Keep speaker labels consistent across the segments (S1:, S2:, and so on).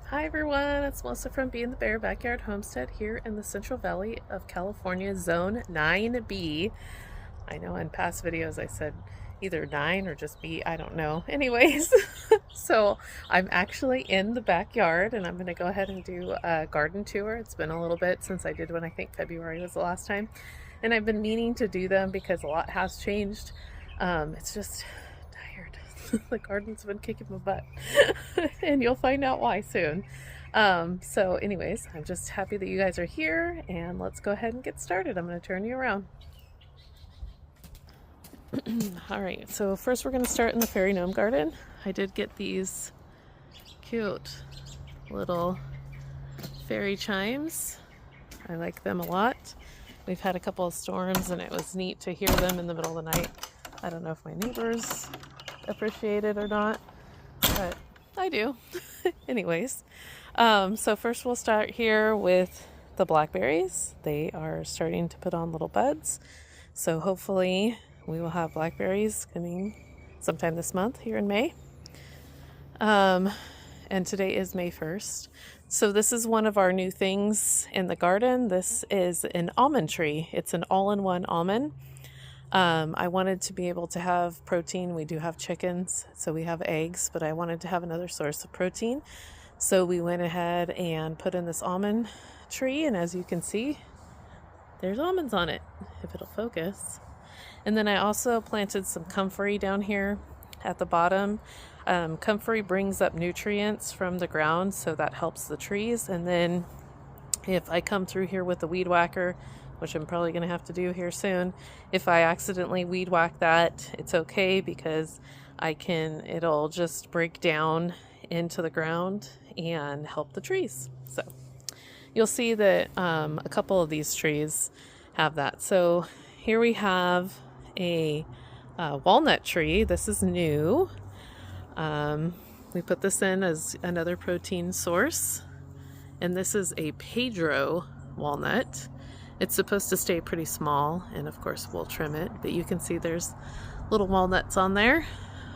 S1: Hi everyone, it's Melissa from Bee and the Bear Backyard Homestead here in the Central Valley of California, Zone 9B. I know in past videos I said either 9 or just B, I don't know. Anyways, so I'm actually in the backyard and I'm going to go ahead and do a garden tour. It's been a little bit since I did one. I think February was the last time. And I've been meaning to do them because a lot has changed. It's just tired. The garden's been kicking my butt and you'll find out why soon. So anyways, I'm just happy that you guys are here and let's go ahead and get started. I'm going to turn you around. All right, so first we're going to start in the fairy gnome garden. I did get these cute little fairy chimes. I like them a lot. We've had a couple of storms and it was neat to hear them in the middle of the night. I don't know if my neighbors appreciate it or not, but I do. Anyways, so first we'll start here with the blackberries. They are starting to put on little buds, so hopefully we will have blackberries coming sometime this month here in May. And today is May 1st. So this is one of our new things in the garden. This is an almond tree. It's an all-in-one almond. I wanted to be able to have protein. We do have chickens, so we have eggs, but I wanted to have another source of protein. So we went ahead and put in this almond tree, and as you can see, there's almonds on it, if it'll focus. And then I also planted some comfrey down here at the bottom. Comfrey brings up nutrients from the ground, so that helps the trees. And then if I come through here with the weed whacker, which I'm probably going to have to do here soon, if I accidentally weed whack that, it's okay because it'll just break down into the ground and help the trees. So you'll see that a couple of these trees have that. So here we have a walnut tree. This is new. We put this in as another protein source, and this is a Pedro walnut. It's supposed to stay pretty small, and of course we'll trim it, but you can see there's little walnuts on there.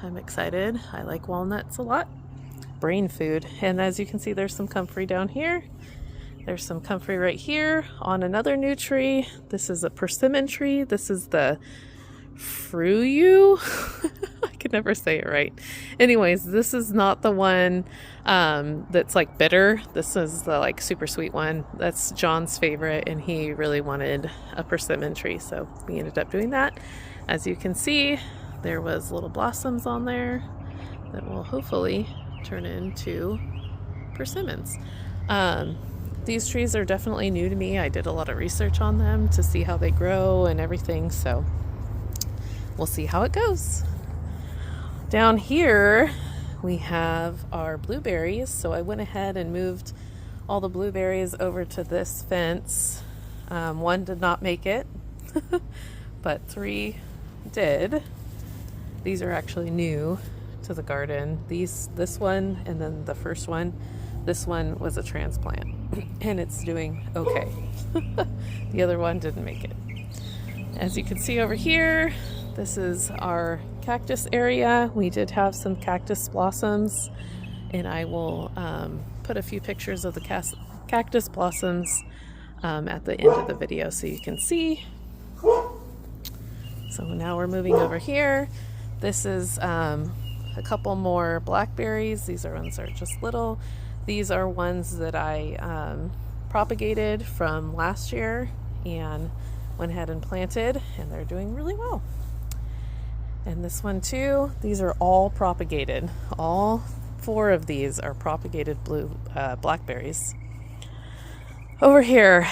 S1: I'm excited. I like walnuts a lot. Brain food. And as you can see, there's some comfrey down here. There's some comfrey right here on another new tree. This is a persimmon tree. This is the fruyu. I could never say it right. Anyways, this is not the one that's like bitter. This is the like super sweet one. That's John's favorite, and he really wanted a persimmon tree, so we ended up doing that. As you can see, there was little blossoms on there that will hopefully turn into persimmons. These trees are definitely new to me. I did a lot of research on them to see how they grow and everything, so we'll see how it goes. Down here we have our blueberries, so I went ahead and moved all the blueberries over to this fence. One did not make it, but 3 did. These are actually new to the garden. This one, and then the first one. This one was a transplant, and it's doing okay. The other one didn't make it. As you can see over here, this is our cactus area. We did have some cactus blossoms, and I will put a few pictures of the cactus blossoms at the end of the video so you can see. So now we're moving over here. This is a couple more blackberries. These are ones that are just little. These are ones that I propagated from last year and went ahead and planted, and they're doing really well. And this one too, these are all propagated. All 4 of these are propagated blackberries. Over here,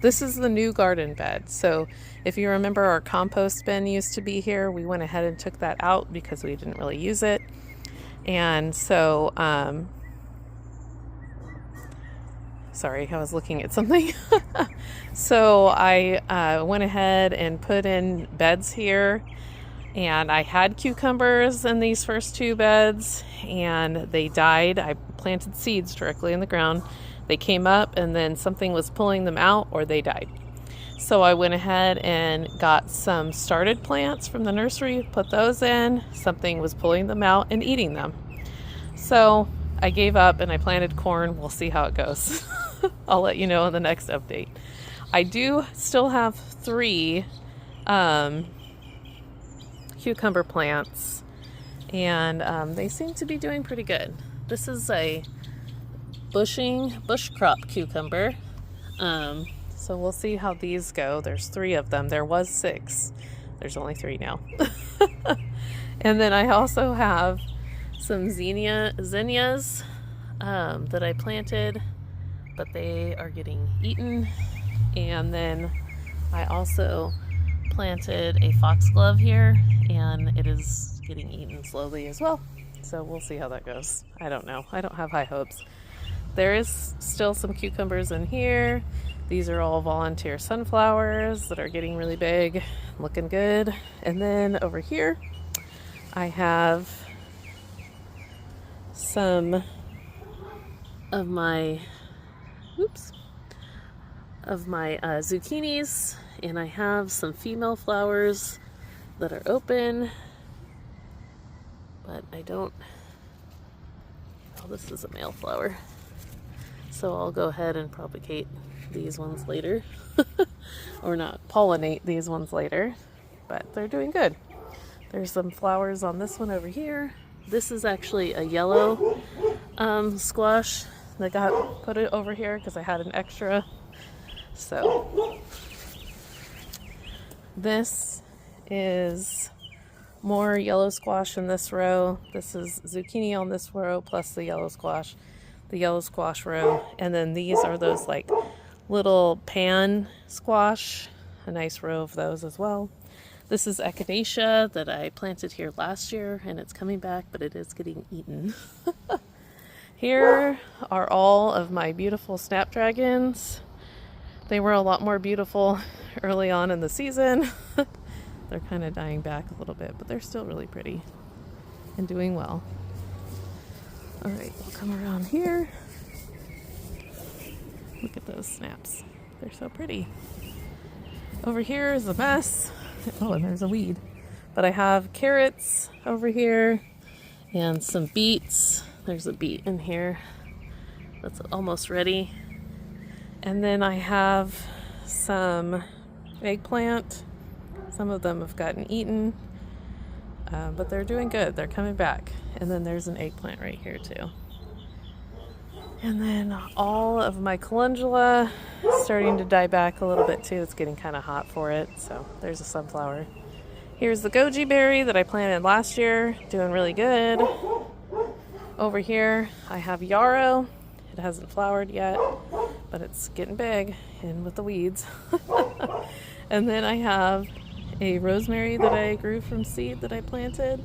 S1: this is the new garden bed. So if you remember, our compost bin used to be here. We went ahead and took that out because we didn't really use it. And so, sorry, I was looking at something. So I went ahead and put in beds here, and I had cucumbers in these first 2 beds, and they died. I planted seeds directly in the ground. They came up, and then something was pulling them out, or they died. So I went ahead and got some started plants from the nursery, put those in. Something was pulling them out and eating them. So I gave up and I planted corn. We'll see how it goes. I'll let you know in the next update. I do still have 3 cucumber plants, and they seem to be doing pretty good. This is a bush crop cucumber. So we'll see how these go. There's 3 of them. There was 6. There's only 3 now. And then I also have some zinnias that I planted, but they are getting eaten. And then I also planted a foxglove here, and it is getting eaten slowly as well. So we'll see how that goes. I don't know. I don't have high hopes. There is still some cucumbers in here. These are all volunteer sunflowers that are getting really big, looking good. And then over here, I have some of my, zucchinis, and I have some female flowers that are open, but I don't, oh, this is a male flower. So I'll go ahead and propagate these ones later, or not pollinate these ones later, but they're doing good. There's some flowers on this one over here. This is actually a yellow squash that got put it over here because I had an extra. So this is more yellow squash in this row. This is zucchini on this row plus the yellow squash row, and then these are those like little pan squash, a nice row of those as well. This is echinacea that I planted here last year, and it's coming back, but it is getting eaten. Here are all of my beautiful snapdragons. They were a lot more beautiful early on in the season. They're kind of dying back a little bit, but they're still really pretty and doing well. All right, we'll come around here. Look at those snaps. They're so pretty. Over here is a mess. Oh, and there's a weed. But I have carrots over here and some beets. There's a beet in here that's almost ready. And then I have some eggplant. Some of them have gotten eaten, but they're doing good. They're coming back. And then there's an eggplant right here too. And then all of my calendula is starting to die back a little bit too. It's getting kind of hot for it. So there's a sunflower. Here's the goji berry that I planted last year, doing really good. Over here I have yarrow. It hasn't flowered yet, but it's getting big and with the weeds. And then I have a rosemary that I grew from seed that I planted,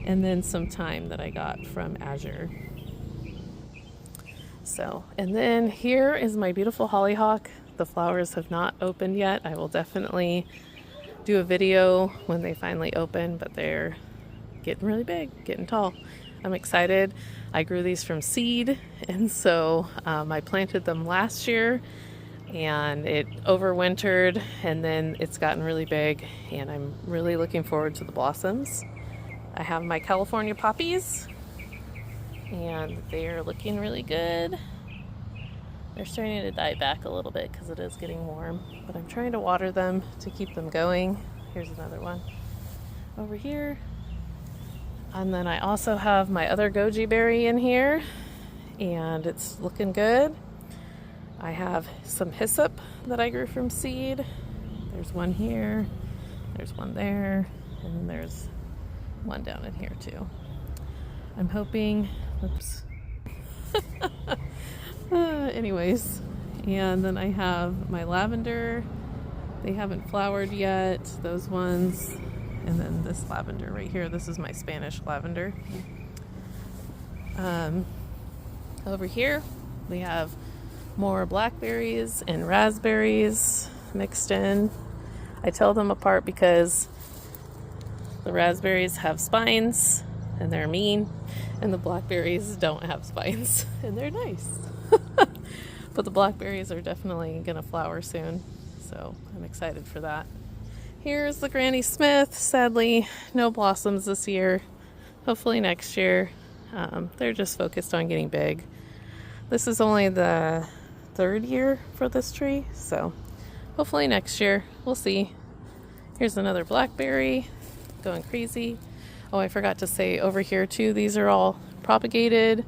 S1: and then some thyme that I got from Azure. So, and then here is my beautiful hollyhock. The flowers have not opened yet. I will definitely do a video when they finally open, but they're getting really big, getting tall. I'm excited. I grew these from seed, and so I planted them last year, and it overwintered, and then it's gotten really big, and I'm really looking forward to the blossoms. I have my California poppies, and they are looking really good. They're starting to die back a little bit because it is getting warm, but I'm trying to water them to keep them going. Here's another one over here. And then I also have my other goji berry in here, and it's looking good. I have some hyssop that I grew from seed. There's one here, there's one there, and there's one down in here too. I'm hoping, oops. Anyways, and then I have my lavender. They haven't flowered yet, those ones. And then this lavender right here, this is my Spanish lavender. Over here, we have more blackberries and raspberries mixed in. I tell them apart because the raspberries have spines and they're mean, and the blackberries don't have spines and they're nice. But the blackberries are definitely gonna flower soon, so I'm excited for that. Here's the Granny Smith. Sadly, no blossoms this year. Hopefully next year. They're just focused on getting big. This is only the 3rd year for this tree, so hopefully next year we'll see. Here's another blackberry going crazy. Oh, I forgot to say over here too, these are all propagated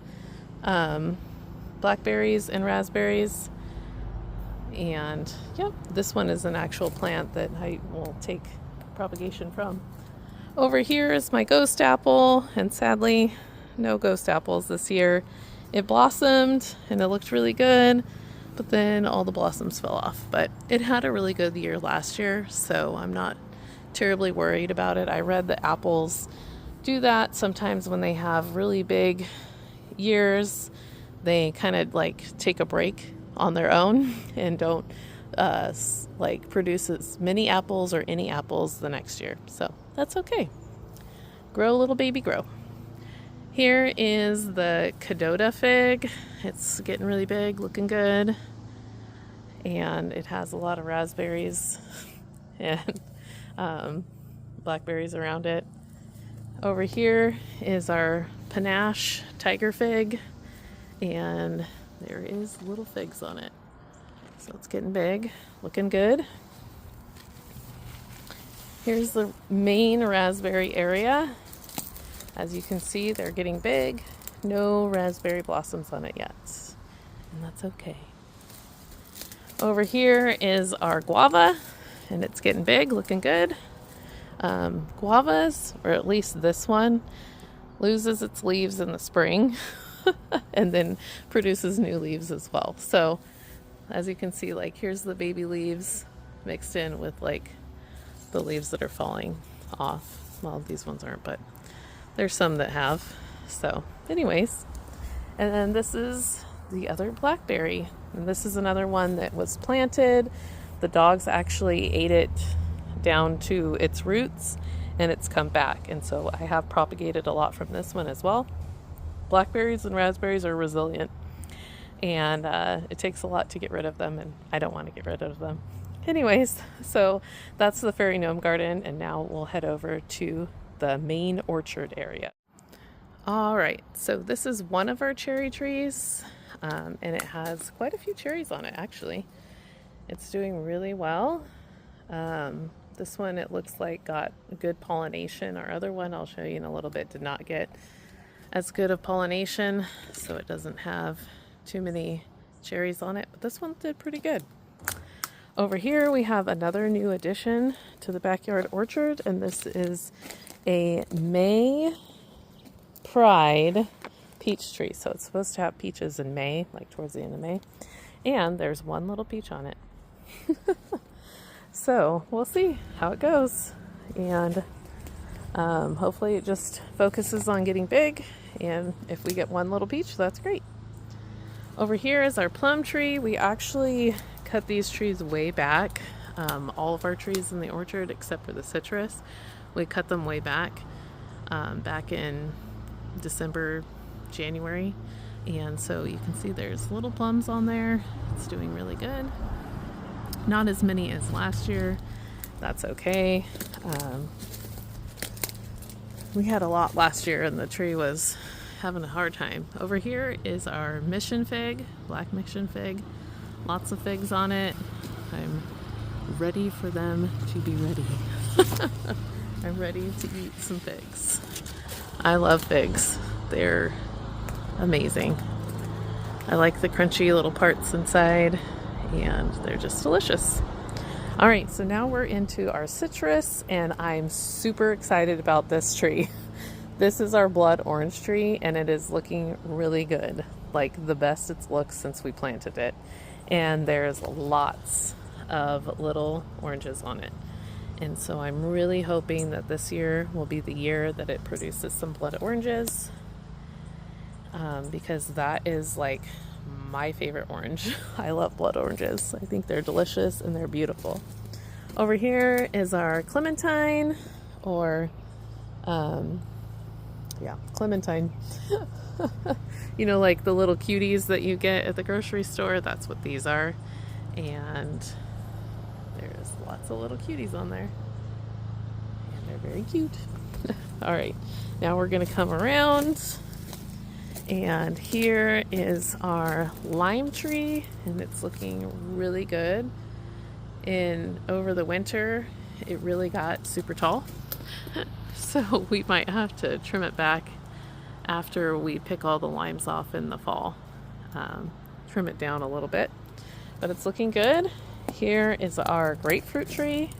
S1: blackberries and raspberries. And yep, this one is an actual plant that I will take propagation from. Over here is my ghost apple, and sadly no ghost apples this year. It blossomed and it looked really good, but then all the blossoms fell off. But it had a really good year last year, so I'm not terribly worried about it. I read that apples do that sometimes when they have really big years. They kind of like take a break on their own and don't like produce as many apples or any apples the next year. So that's okay. Grow, little baby, grow. Here is the Cadota fig. It's getting really big, looking good. And it has a lot of raspberries and blackberries around it. Over here is our Panache tiger fig, and there is little figs on it. So it's getting big, looking good. Here's the main raspberry area. As you can see, they're getting big. No raspberry blossoms on it yet, and that's okay. Over here is our guava, and it's getting big, looking good. Guavas, or at least this one, loses its leaves in the spring and then produces new leaves as well. So as you can see, like here's the baby leaves mixed in with like the leaves that are falling off. Well, these ones aren't, but there's some that have. So anyways, and then this is the other blackberry, and this is another one that was planted. The dogs actually ate it down to its roots and it's come back, and so I have propagated a lot from this one as well. Blackberries and raspberries are resilient, and it takes a lot to get rid of them, and I don't want to get rid of them. Anyways, so that's the Fairy Gnome Garden, and now we'll head over to the main orchard area. All right, so this is one of our cherry trees, and it has quite a few cherries on it actually. It's doing really well. This one, it looks like, got good pollination. Our other one, I'll show you in a little bit, did not get as good of pollination, so it doesn't have too many cherries on it, but this one did pretty good. Over here we have another new addition to the backyard orchard, and this is a May Pride peach tree. So it's supposed to have peaches in May, like towards the end of May, and there's one little peach on it. So we'll see how it goes, and hopefully it just focuses on getting big, and if we get one little peach, that's great. Over here is our plum tree. We actually cut these trees way back. All of our trees in the orchard except for the citrus, we cut them way back back in December, January, and so you can see there's little plums on there. It's doing really good. Not as many as last year. That's okay. We had a lot last year and the tree was having a hard time. Over here is our mission fig, black mission fig. Lots of figs on it. I'm ready for them to be ready. I'm ready to eat some figs. I love figs. They're amazing. I like the crunchy little parts inside, and they're just delicious. All right, so now we're into our citrus, and I'm super excited about this tree. This is our blood orange tree, and it is looking really good, like the best it's looked since we planted it. And there's lots of little oranges on it. And so I'm really hoping that this year will be the year that it produces some blood oranges, because that is like my favorite orange. I love blood oranges. I think they're delicious and they're beautiful. Over here is our clementine, or clementine. You know, like the little cuties that you get at the grocery store, that's what these are. And there's lots of little cuties on there, and they're very cute. All right, now we're gonna come around And here is our lime tree, and it's looking really good. Over the winter, it really got super tall. So we might have to trim it back after we pick all the limes off in the fall. Trim it down a little bit, but it's looking good. Here is our grapefruit tree,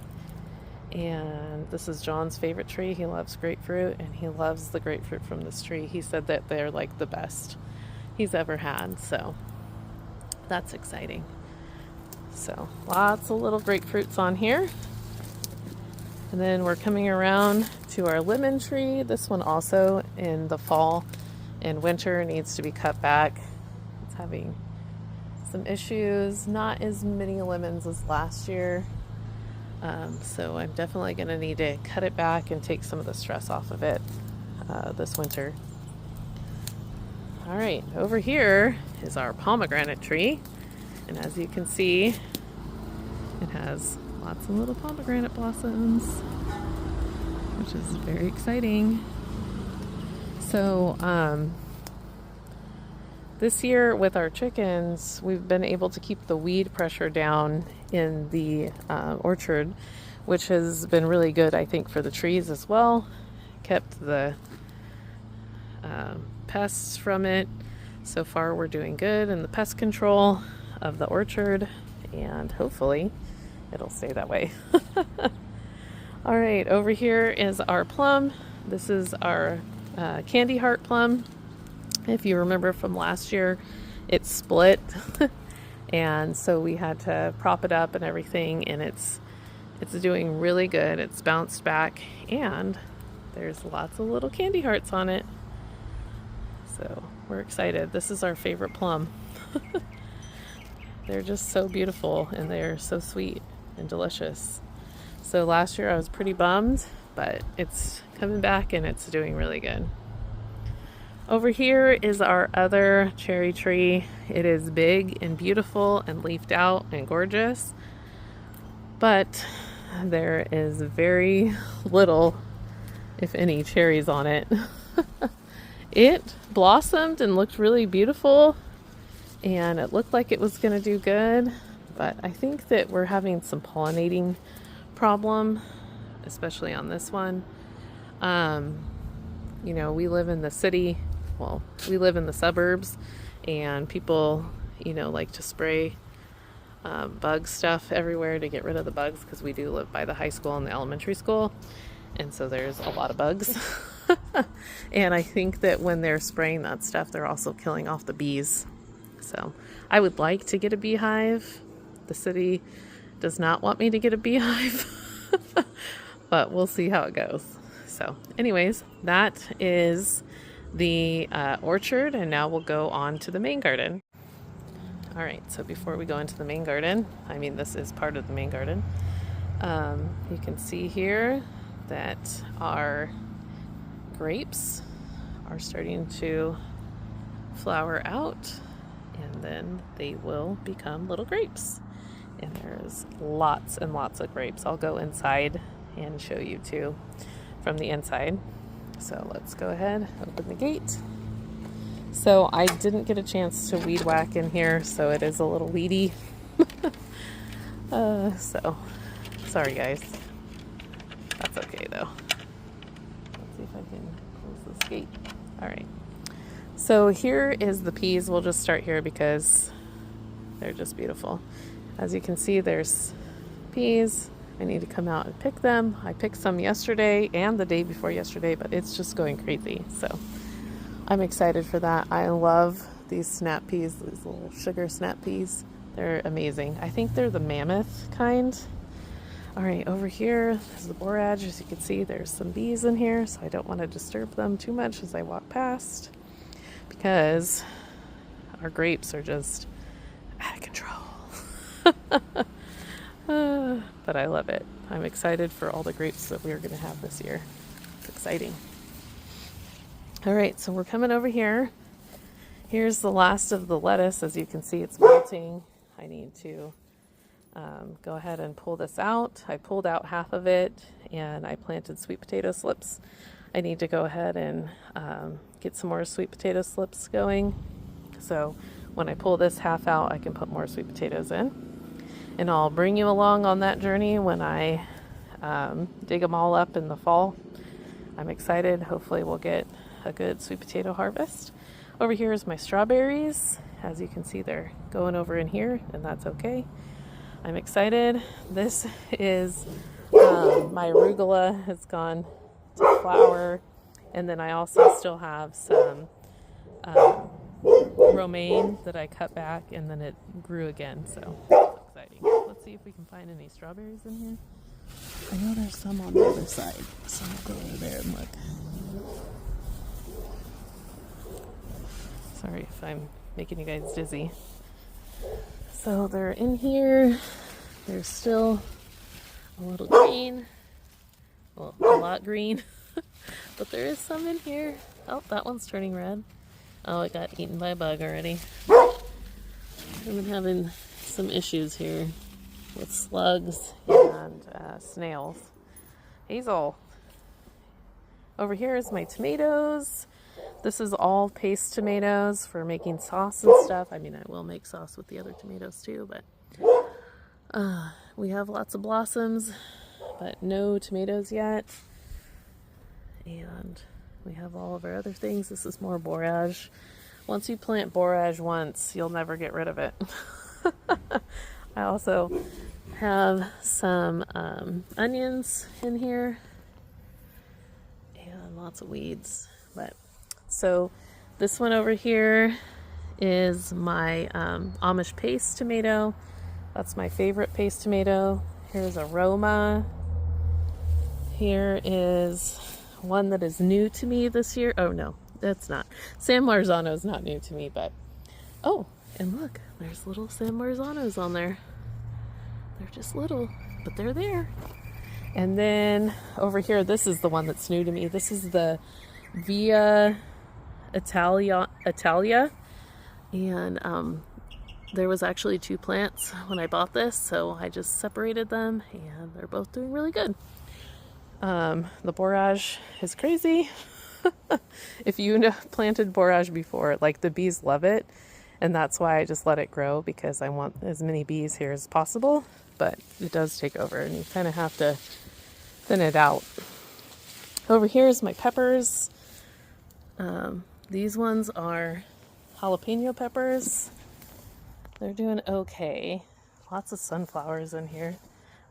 S1: and this is John's favorite tree. He loves grapefruit, and he loves the grapefruit from this tree. He said that they're like the best he's ever had, so that's exciting. So lots of little grapefruits on here. And then we're coming around to our lemon tree. This one also in the fall and winter needs to be cut back. It's having some issues, not as many lemons as last year. So I'm definitely going to need to cut it back and take some of the stress off of it this winter. All right, over here is our pomegranate tree. And as you can see, it has lots of little pomegranate blossoms, which is very exciting. So this year with our chickens, we've been able to keep the weed pressure down in the orchard, which has been really good, I think, for the trees as well. Kept the pests from it. So far we're doing good in the pest control of the orchard, and hopefully it'll stay that way. All right, over here is our plum. This is our candy heart plum. If you remember from last year, it split and so we had to prop it up and everything, and it's doing really good. It's bounced back, and there's lots of little candy hearts on it. So we're excited. This is our favorite plum. They're just so beautiful, and they're so sweet and delicious. So last year I was pretty bummed, but it's coming back and it's doing really good. Over here is our other cherry tree. It is big and beautiful and leafed out and gorgeous, but there is very little, if any, cherries on it. It blossomed and looked really beautiful, and it looked like it was going to do good, but I think that we're having some pollinating problem, especially on this one. You know, we live in the city. Well, we live in the suburbs, and people, you know, like to spray bug stuff everywhere to get rid of the bugs, because we do live by the high school and the elementary school, and so there's a lot of bugs. And I think that when they're spraying that stuff, they're also killing off the bees. So I would like to get a beehive. The city does not want me to get a beehive, but we'll see how it goes. So anyways, that is the orchard, and now we'll go on to the main garden. All right, so before we go into the main garden, I mean, this is part of the main garden. You can see here that our grapes are starting to flower out, and then they will become little grapes. And there's lots and lots of grapes. I'll go inside and show you too from the inside. So let's go ahead, open the gate. So I didn't get a chance to weed whack in here, so it is a little weedy. So sorry guys. That's okay though. Let's see if I can close this gate. All right. So here is the peas. We'll just start here because they're just beautiful. As you can see, there's peas. I need to come out and pick them. I picked some yesterday and the day before yesterday, but it's just going crazy. So I'm excited for that. I love these snap peas, these little sugar snap peas. They're amazing. I think they're the mammoth kind. All right, over here is the borage. As you can see, there's some bees in here, so I don't want to disturb them too much as I walk past, because our grapes are just out of control. But I love it. I'm excited for all the grapes that we're going to have this year. It's exciting. All right, so we're coming over here. Here's the last of the lettuce. As you can see, it's melting. I need to go ahead and pull this out. I pulled out half of it, and I planted sweet potato slips. I need to go ahead and get some more sweet potato slips going. So when I pull this half out, I can put more sweet potatoes in. And I'll bring you along on that journey when I dig them all up in the fall. I'm excited. Hopefully we'll get a good sweet potato harvest. Over here is my strawberries. As you can see, they're going over in here, and that's okay. I'm excited. This is my arugula has gone to flower, and then I also still have some romaine that I cut back, and then it grew again, so that's exciting. Let's see if we can find any strawberries in here. I know there's some on the other side, so I'll go over there and look. Sorry if I'm making you guys dizzy. So they're in here. They're still a little green. Well, a lot green. But there is some in here. Oh, that one's turning red. Oh, it got eaten by a bug already. I've been having some issues here with slugs and snails. Hazel. Over here is my tomatoes. This is all paste tomatoes for making sauce and stuff. I mean, I will make sauce with the other tomatoes too, but we have lots of blossoms, but no tomatoes yet. And we have all of our other things. This is more borage. Once you plant borage once, you'll never get rid of it. I also have some onions in here and lots of weeds. But so this one over here is my Amish paste tomato. That's my favorite paste tomato. Here's Aroma. Here is one that is new to me this year. Oh no, that's not. San Marzano is not new to me, but oh, and look, there's little San Marzanos on there. They're just little, but they're there. And then over here, this is the one that's new to me. This is the Via Italia. And there was actually 2 plants when I bought this, so I just separated them, and they're both doing really good. The borage is crazy. If you planted borage before, like, the bees love it, and that's why I just let it grow, because I want as many bees here as possible, but it does take over, and you kind of have to thin it out. Over here is my peppers. These ones are jalapeno peppers. They're doing okay. Lots of sunflowers in here.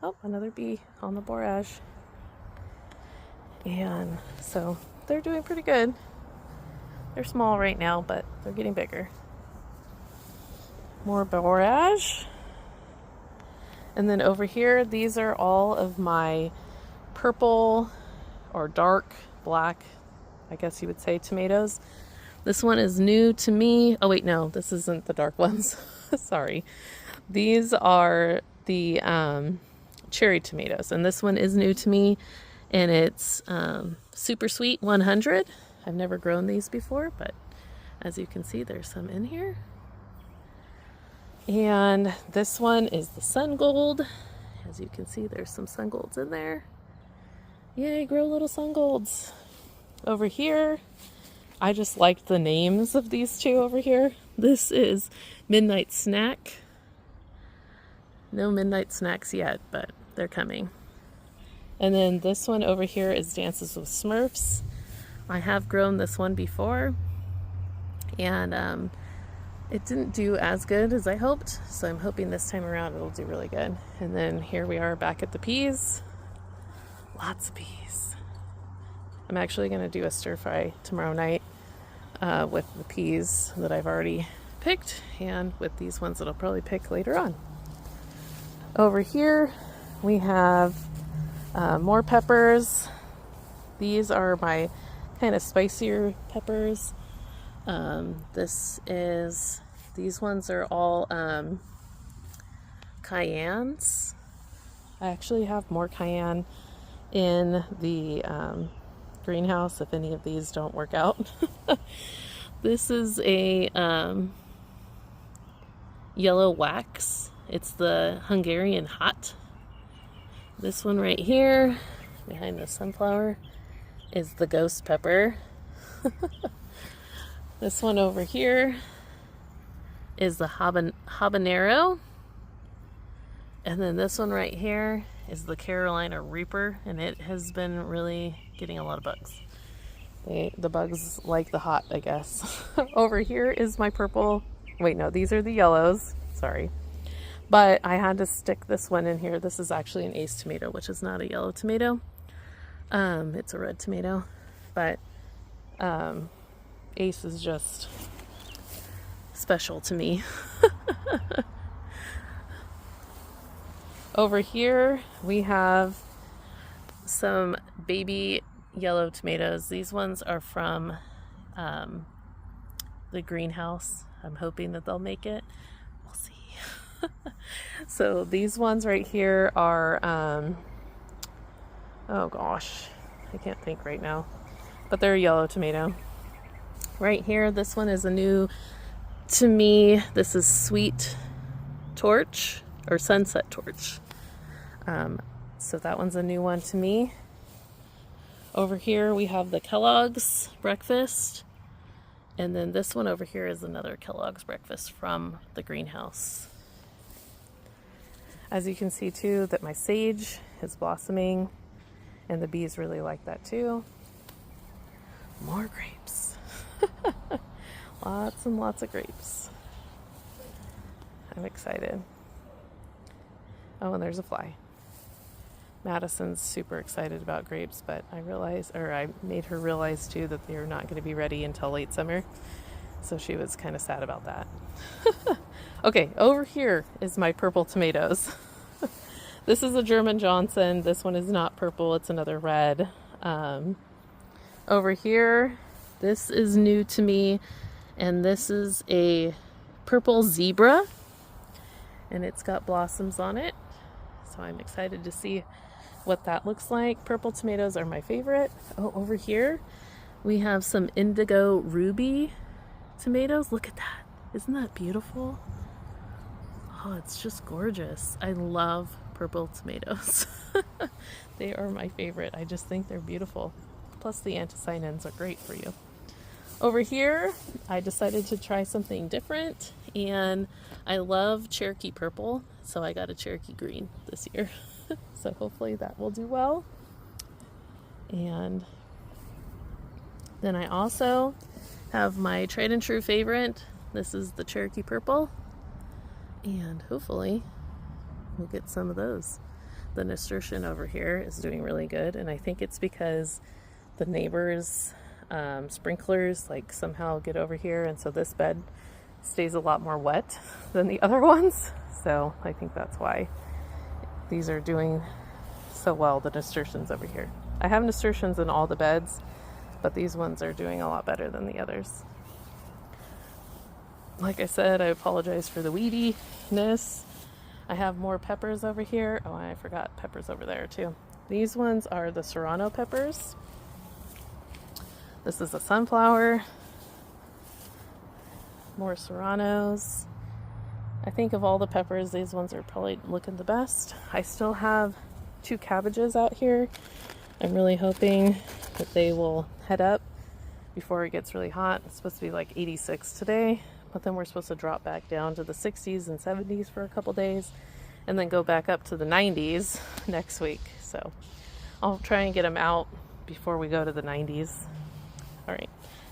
S1: Oh, another bee on the borage. And so they're doing pretty good. They're small right now, but they're getting bigger. More borage. And then over here, these are all of my purple or dark black, I guess you would say, tomatoes. This one is new to me. Oh wait, no, this isn't the dark ones. Sorry. These are the cherry tomatoes, and this one is new to me, and it's Super Sweet 100. I've never grown these before, but as you can see, there's some in here. And this one is the Sun Gold. As you can see, there's some Sun Golds in there. Yay, grow little Sun Golds. Over here, I just liked the names of these two over here. This is Midnight Snack. No Midnight Snacks yet, but they're coming. And then this one over here is Dances with Smurfs. I have grown this one before, and it didn't do as good as I hoped, so I'm hoping this time around it'll do really good. And then here we are back at the peas. Lots of peas. I'm actually going to do a stir fry tomorrow night with the peas that I've already picked, and with these ones that I'll probably pick later on. Over here we have more peppers. These are my kind of spicier peppers. These ones are all cayennes. I actually have more cayenne in the greenhouse if any of these don't work out. This is a yellow wax. It's the Hungarian hot. This one right here behind the sunflower is the ghost pepper. This one over here is the habanero. And then this one right here is the Carolina Reaper, and it has been really getting a lot of bugs. The bugs like the hot, I guess. Over here is my purple. Wait, no, these are the yellows. Sorry. But I had to stick this one in here. This is actually an Ace tomato, which is not a yellow tomato. It's a red tomato. But Ace is just special to me. Over here we have some baby yellow tomatoes. These ones are from the greenhouse. I'm hoping that they'll make it. We'll see. So these ones right here are, oh gosh, I can't think right now, but they're a yellow tomato. Right here, this one is a new, to me, this is Sweet Torch or Sunset Torch. So that one's a new one to me. Over here we have the Kellogg's Breakfast. And then this one over here is another Kellogg's Breakfast from the greenhouse. As you can see too, that my sage is blossoming and the bees really like that too. More grapes. Lots and lots of grapes. I'm excited. Oh, and there's a fly. Madison's super excited about grapes, but I made her realize too that they're not going to be ready until late summer. So she was kind of sad about that. Okay, over here is my purple tomatoes. This is a German Johnson. This one is not purple, it's another red. Over here, this is new to me, and this is a purple zebra, and it's got blossoms on it. So I'm excited to see what that looks like. Purple tomatoes are my favorite. Oh, over here we have some indigo ruby tomatoes. Look at that. Isn't that beautiful? Oh, it's just gorgeous. I love purple tomatoes. They are my favorite. I just think they're beautiful. Plus the anthocyanins are great for you. Over here, I decided to try something different, and I love Cherokee purple, so I got a Cherokee green this year. So hopefully that will do well. And then I also have my tried and true favorite. This is the Cherokee purple, and hopefully we'll get some of those. The nasturtium over here is doing really good, and I think it's because the neighbors' sprinklers like somehow get over here, and so this bed stays a lot more wet than the other ones. So I think that's why these are doing so well, the nasturtiums over here. I have nasturtiums in all the beds, but these ones are doing a lot better than the others. Like I said, I apologize for the weediness. I have more peppers over here. Oh, I forgot peppers over there too. These ones are the Serrano peppers. This is a sunflower. More Serranos. I think of all the peppers, these ones are probably looking the best. I still have 2 cabbages out here. I'm really hoping that they will head up before it gets really hot. It's supposed to be like 86 today, but then we're supposed to drop back down to the 60s and 70s for a couple days, and then go back up to the 90s next week. So I'll try and get them out before we go to the 90s. All right,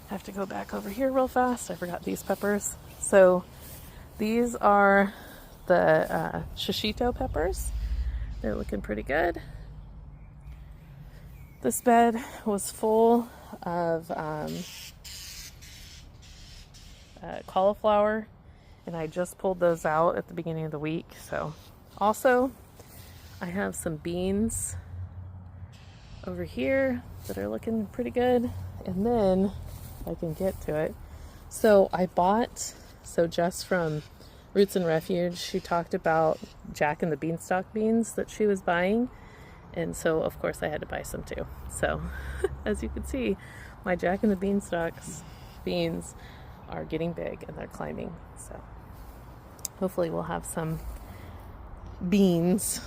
S1: I have to go back over here real fast. I forgot these peppers. So these are the shishito peppers. They're looking pretty good. This bed was full of cauliflower, and I just pulled those out at the beginning of the week. So also I have some beans over here that are looking pretty good. And then if I can get to it. So I bought, Jess from Roots and Refuge, she talked about Jack and the Beanstalk beans that she was buying. And so of course I had to buy some too. So as you can see, my Jack and the Beanstalk's beans are getting big and they're climbing. So hopefully we'll have some beans,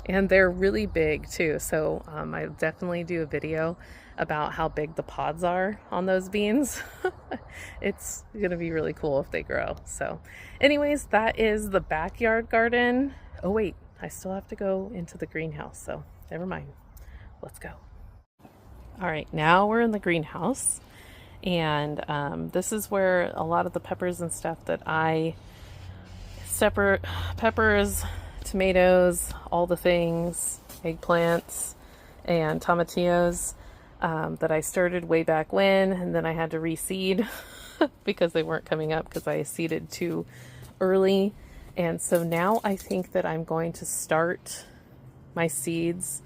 S1: and they're really big too. So I'll definitely do a video about how big the pods are on those beans. It's gonna be really cool if they grow. So anyways, that is the backyard garden. Oh wait, I still have to go into the greenhouse, so never mind. Let's go. All right, now we're in the greenhouse, and this is where a lot of the peppers and stuff that I separate, peppers, tomatoes, all the things, eggplants, and tomatillos that I started way back when, and then I had to reseed because they weren't coming up because I seeded too early. And so now I think that I'm going to start my seeds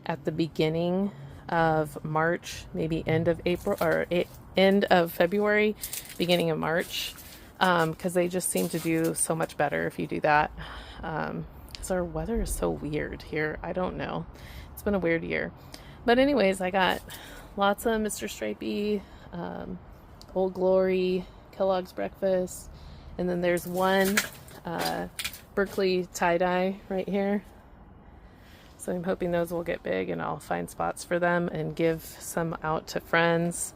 S1: at the beginning of March, maybe end of April or end of February, beginning of March, because they just seem to do so much better if you do that. Because our weather is so weird here. I don't know. It's been a weird year. But anyways, I got lots of Mr. Stripey, Old Glory, Kellogg's Breakfast, and then there's one Berkeley tie-dye right here. So I'm hoping those will get big and I'll find spots for them and give some out to friends.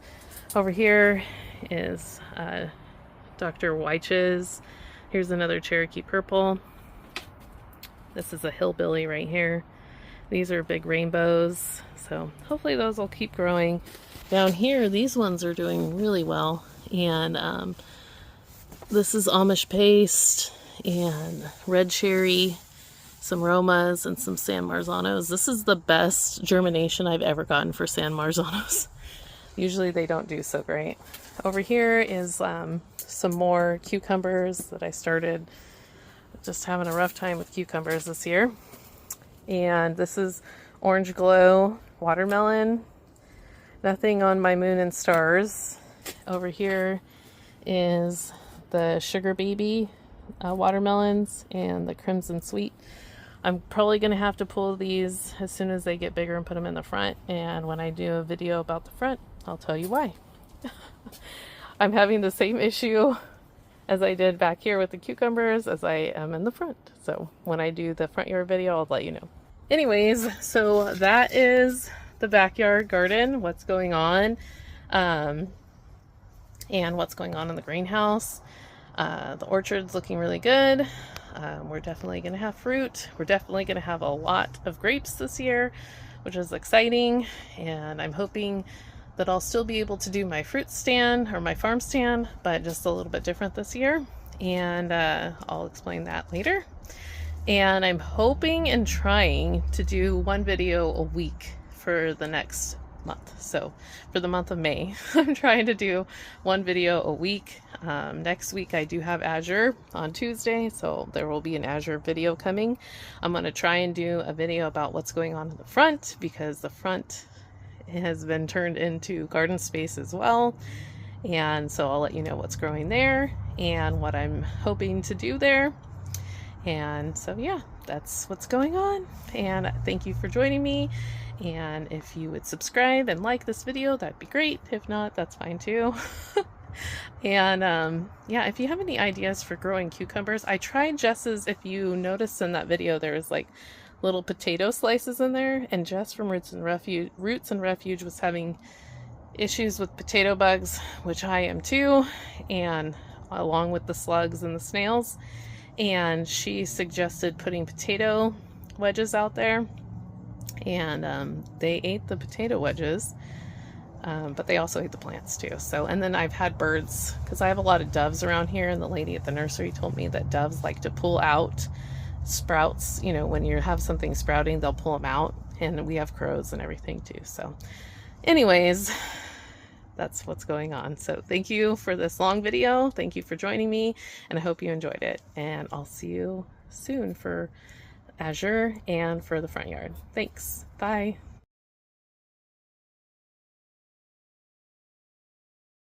S1: Over here is Dr. Weich's. Here's another Cherokee Purple. This is a Hillbilly right here. These are big rainbows. So hopefully those will keep growing. Down here, these ones are doing really well. And this is Amish Paste and Red Cherry, some Romas, and some San Marzanos. This is the best germination I've ever gotten for San Marzanos. Usually they don't do so great. Over here is some more cucumbers that I started. Just having a rough time with cucumbers this year. And this is Orange Glow watermelon. Nothing on my moon and stars. Over here is the Sugar Baby watermelons and the Crimson Sweet. I'm probably going to have to pull these as soon as they get bigger and put them in the front. And when I do a video about the front, I'll tell you why. I'm having the same issue as I did back here with the cucumbers as I am in the front. So when I do the front yard video, I'll let you know. Anyways, so that is the backyard garden, what's going on, and what's going on in the greenhouse. The orchard's looking really good. We're definitely going to have fruit. We're definitely going to have a lot of grapes this year, which is exciting. And I'm hoping that I'll still be able to do my fruit stand or my farm stand, but just a little bit different this year. And I'll explain that later. And I'm hoping and trying to do one video a week for the next month. So for the month of May, I'm trying to do one video a week. Next week I do have Azure on Tuesday, so there will be an Azure video coming. I'm going to try and do a video about what's going on in the front, because the front has been turned into garden space as well. And so I'll let you know what's growing there and what I'm hoping to do there. And so yeah, that's what's going on. And thank you for joining me. And if you would subscribe and like this video, that'd be great. If not, that's fine too. And yeah, if you have any ideas for growing cucumbers, I tried Jess's. If you noticed in that video, there was like little potato slices in there, and Jess from Roots and Refuge was having issues with potato bugs, which I am too, and along with the slugs and the snails. And she suggested putting potato wedges out there, and they ate the potato wedges, but they also ate the plants too. So, and then I've had birds, because I have a lot of doves around here, and the lady at the nursery told me that doves like to pull out sprouts. You know, when you have something sprouting, they'll pull them out, and we have crows and everything too. So anyways, that's what's going on. So thank you for this long video. Thank you for joining me, and I hope you enjoyed it. And I'll see you soon for Azure and for the front yard. Thanks. Bye.